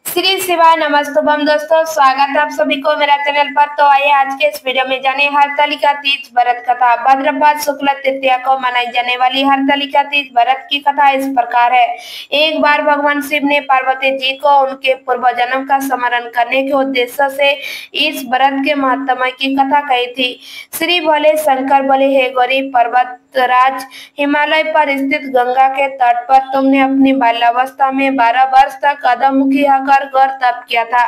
श्री शिवाय नमस्तुभम दोस्तों, स्वागत है आप सभी को मेरा चैनल पर। तो आइए आज के इस वीडियो में जाने हरतालिका तीज व्रत कथा। भाद्रपद शुक्ल तृतीया को मनाई जाने वाली हरतालिका तीज व्रत की कथा इस प्रकार है। एक बार भगवान शिव ने पार्वती जी को उनके पूर्व जन्म का स्मरण करने के उद्देश्य से इस व्रत के महत्व की कथा कही थी। श्री बोले शंकर बोले, हे गौरी पर्वत राज, हिमालय पर स्थित गंगा के तट पर तुमने अपनी बाल्यावस्था में 12 वर्ष तक अधोमुखी होकर घोर तप किया था।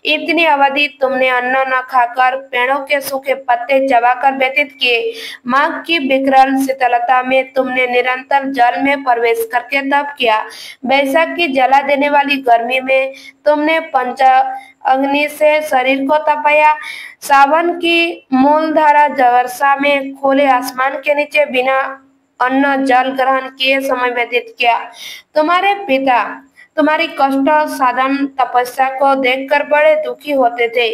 इतनी अवधि तुमने अन्न न खाकर पेड़ों के सूखे पत्ते चबाकर व्यतीत किए। माघ की विकराल शीतलता में तुमने निरंतर जल में प्रवेश करके तप किया। वैशाख की जला देने वाली गर्मी में तुमने पंच अग्नि से शरीर को तपाया। सावन की मूलधारा वर्षा में खुले आसमान के नीचे बिना अन्न जल ग्रहण किए समय व्यतीत किया। तुम्हारे पिता तुम्हारी कष्ट साधन तपस्या को देखकर बड़े दुखी होते थे।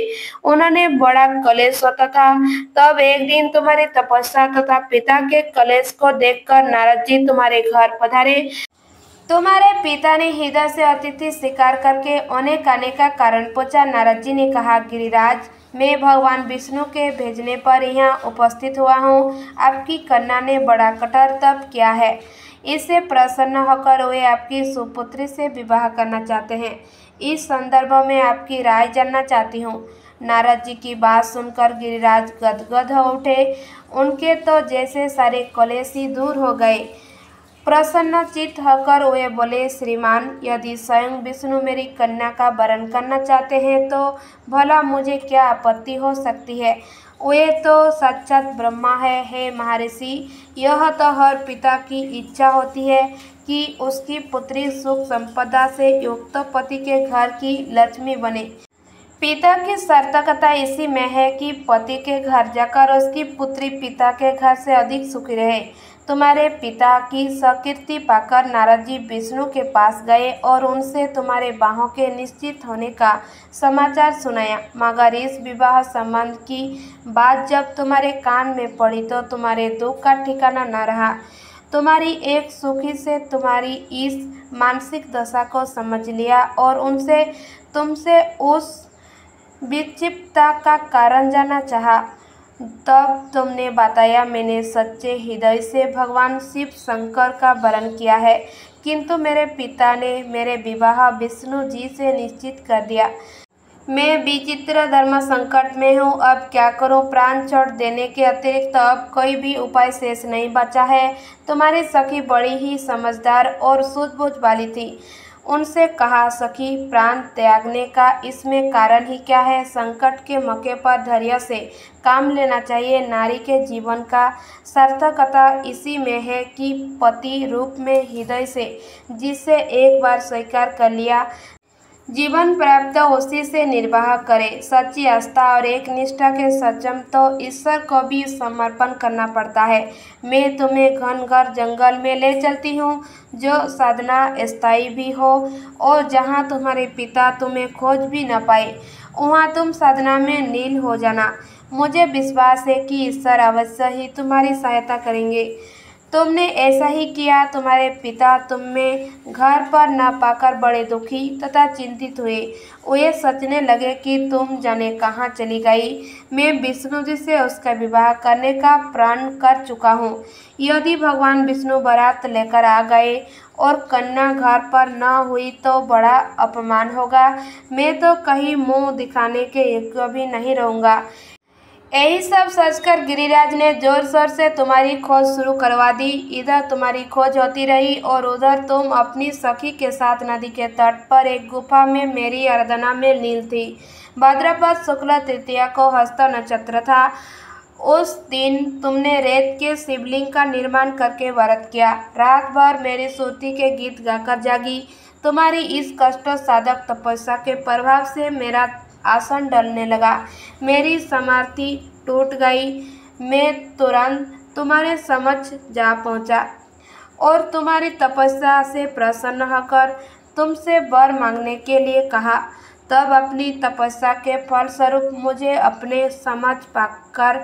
उन्होंने बड़ा कलेश होता था। तब एक दिन तुम्हारी तपस्या तथा पिता के कलेश को देखकर नारद जी तुम्हारे घर पधारे। तुम्हारे पिता ने हृदय से अतिथि स्वीकार करके अनेक आने का कारण पूछा। नारद जी ने कहा, गिरिराज, मैं भगवान विष्णु के भेजने पर यहाँ उपस्थित हुआ हूँ। आपकी कन्या ने बड़ा कठोर तप किया है। इससे प्रसन्न होकर वे आपकी सुपुत्री से विवाह करना चाहते हैं। इस संदर्भ में आपकी राय जानना चाहती हूँ। नारद जी की बात सुनकर गिरिराज गदगद हो उठे। उनके तो जैसे सारे कलेश ही दूर हो गए। प्रसन्नचित्त होकर वे बोले, श्रीमान, यदि स्वयं विष्णु मेरी कन्या का वरण करना चाहते हैं तो भला मुझे क्या आपत्ति हो सकती है। वे तो साक्षात ब्रह्मा है। हे महर्षि, यह तो हर पिता की इच्छा होती है कि उसकी पुत्री सुख संपदा से युक्त पति के घर की लक्ष्मी बने। पिता की सार्थकता इसी में है कि पति के घर जाकर उसकी पुत्री पिता के घर से अधिक सुखी रहे। तुम्हारे पिता की सकीर्ति पाकर नारद जी विष्णु के पास गए और उनसे तुम्हारे बाहों के निश्चित होने का समाचार सुनाया। मगर इस विवाह संबंध की बात जब तुम्हारे कान में पड़ी तो तुम्हारे दुख का ठिकाना न रहा। तुम्हारी एक सुखी से तुम्हारी इस मानसिक दशा को समझ लिया और तुमसे उस विक्षिप्तता का कारण जानना चाहा। तब तुमने बताया, मैंने सच्चे हृदय से भगवान शिव शंकर का वरण किया है, किंतु मेरे पिता ने मेरे विवाह विष्णु जी से निश्चित कर दिया। मैं विचित्र धर्म संकट में हूँ। अब क्या करूँ। प्राण छोड़ देने के अतिरिक्त अब कोई भी उपाय शेष नहीं बचा है। तुम्हारी सखी बड़ी ही समझदार और सूझबूझ वाली थी। उनसे कहा, सखी, प्राण त्यागने का इसमें कारण ही क्या है। संकट के मौके पर धैर्य से काम लेना चाहिए। नारी के जीवन का सार्थकता इसी में है कि पति रूप में हृदय से जिसे एक बार स्वीकार कर लिया, जीवन प्राप्त उसी से निर्वाह करे। सच्ची आस्था और एक निष्ठा के सचम तो ईश्वर को भी समर्पण करना पड़ता है। मैं तुम्हें घनघोर जंगल में ले चलती हूँ, जो साधना स्थायी भी हो, और जहाँ तुम्हारे पिता तुम्हें खोज भी न पाए, वहाँ तुम साधना में लीन हो जाना। मुझे विश्वास है कि ईश्वर अवश्य ही तुम्हारी सहायता करेंगे। तुमने ऐसा ही किया। तुम्हारे पिता तुम्हें घर पर न पाकर बड़े दुखी तथा चिंतित हुए। वे सोचने लगे कि तुम जाने कहाँ चली गई। मैं विष्णु जी से उसका विवाह करने का प्रण कर चुका हूँ। यदि भगवान विष्णु बारात लेकर आ गए और कन्या घर पर न हुई तो बड़ा अपमान होगा। मैं तो कहीं मुँह दिखाने के योग्य भी नहीं रहूँगा। यही सब सोचकर गिरिराज ने जोर शोर से तुम्हारी खोज शुरू करवा दी। इधर तुम्हारी खोज होती रही और उधर तुम अपनी सखी के साथ नदी के तट पर एक गुफा में मेरी आराधना में लीन थी। भाद्रपद शुक्ल तृतीया को हस्त नक्षत्र था। उस दिन तुमने रेत के शिवलिंग का निर्माण करके व्रत किया। रात भर मेरी सुरती के गीत गाकर जागी। तुम्हारी इस कष्ट साधक तपस्या के प्रभाव से मेरा आसन डलने लगा। मेरी समाधि टूट गई। मैं तुरंत तुम्हारे समक्ष जा पहुंचा और तुम्हारी तपस्या से प्रसन्न होकर तुमसे वर मांगने के लिए कहा। तब अपनी तपस्या के फलस्वरूप मुझे अपने समक्ष पाकर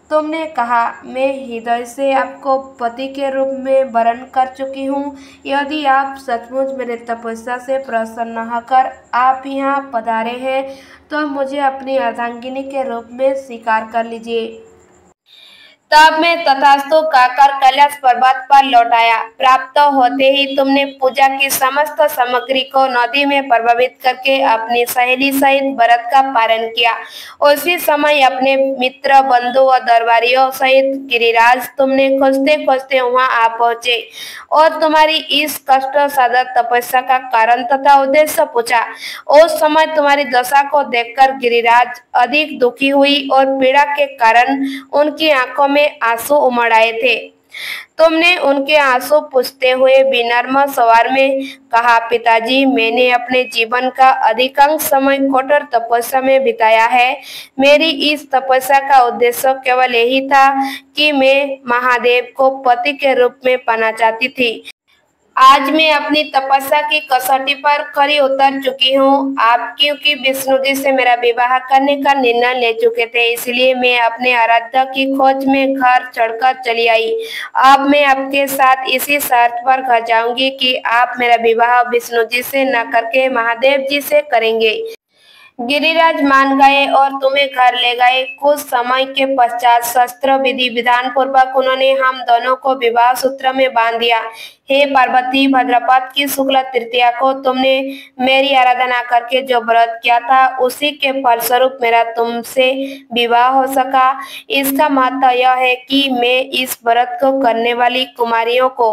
तुमने कहा, मैं हृदय से आपको पति के रूप में वरण कर चुकी हूँ। यदि आप सचमुच मेरे तपस्या से प्रसन्न होकर आप यहाँ पधारे हैं तो मुझे अपनी अर्धांगिनी के रूप में स्वीकार कर लीजिए। तब मैं तथास्तु कहकर कैलाश पर्वत पर लौट आया। प्राप्त होते ही तुमने पूजा की समस्त सामग्री को नदी में प्रभावित करके अपनी सहेली सहित व्रत का पारण किया। उसी समय अपने मित्र, बंधु और दरबारियों सहित गिरिराज तुमने खोजते खोजते वहां आ पहुंचे और तुम्हारी इस कष्ट साधक तपस्या का कारण तथा उद्देश्य पूछा। उस समय तुम्हारी दशा को देखकर गिरिराज अधिक दुखी हुई और पीड़ा के कारण उनकी आंखों में आंसू उमड़ आए थे। तुमने उनके आंसू पूछते हुए विनम्र स्वर में कहा, पिताजी, मैंने अपने जीवन का अधिकांश समय कठोर तपस्या में बिताया है। मेरी इस तपस्या का उद्देश्य केवल यही था कि मैं महादेव को पति के रूप में पाना चाहती थी। आज मैं अपनी तपस्या की कसौटी पर खरी उतर चुकी हूँ। आप क्योंकि विष्णु जी से मेरा विवाह करने का निर्णय ले चुके थे, इसलिए मैं अपने आराध्य की खोज में घर चढ़कर चली आई। अब मैं आपके साथ इसी शर्त पर घर जाऊंगी कि आप मेरा विवाह विष्णु जी से न करके महादेव जी से करेंगे। गिरिराज मान गए और तुम्हें घर ले गए। कुछ समय के पश्चात शस्त्र विधि विधान पूर्वक उन्होंने हम दोनों को विवाह सूत्र में बांध दिया। हे पार्वती, भाद्रपद की शुक्ल तृतीया को तुमने मेरी आराधना करके जो व्रत किया था, उसी के फलस्वरूप मेरा तुमसे विवाह हो सका। इसका महत्व यह है कि मैं इस व्रत को करने वाली कुमारियों को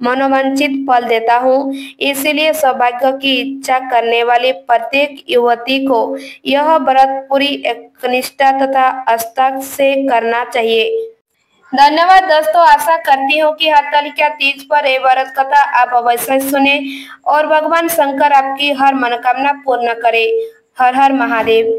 मनोवांछित फल देता हूँ। इसीलिए सौभाग्य की इच्छा करने वाली प्रत्येक युवती को यह व्रत पूरी एकनिष्ठा तथा आस्था से करना चाहिए। धन्यवाद दोस्तों, आशा करती हूँ कि हरतालिका तीज पर यह व्रत कथा आप अवश्य सुने और भगवान शंकर आपकी हर मनोकामना पूर्ण करे। हर हर महादेव।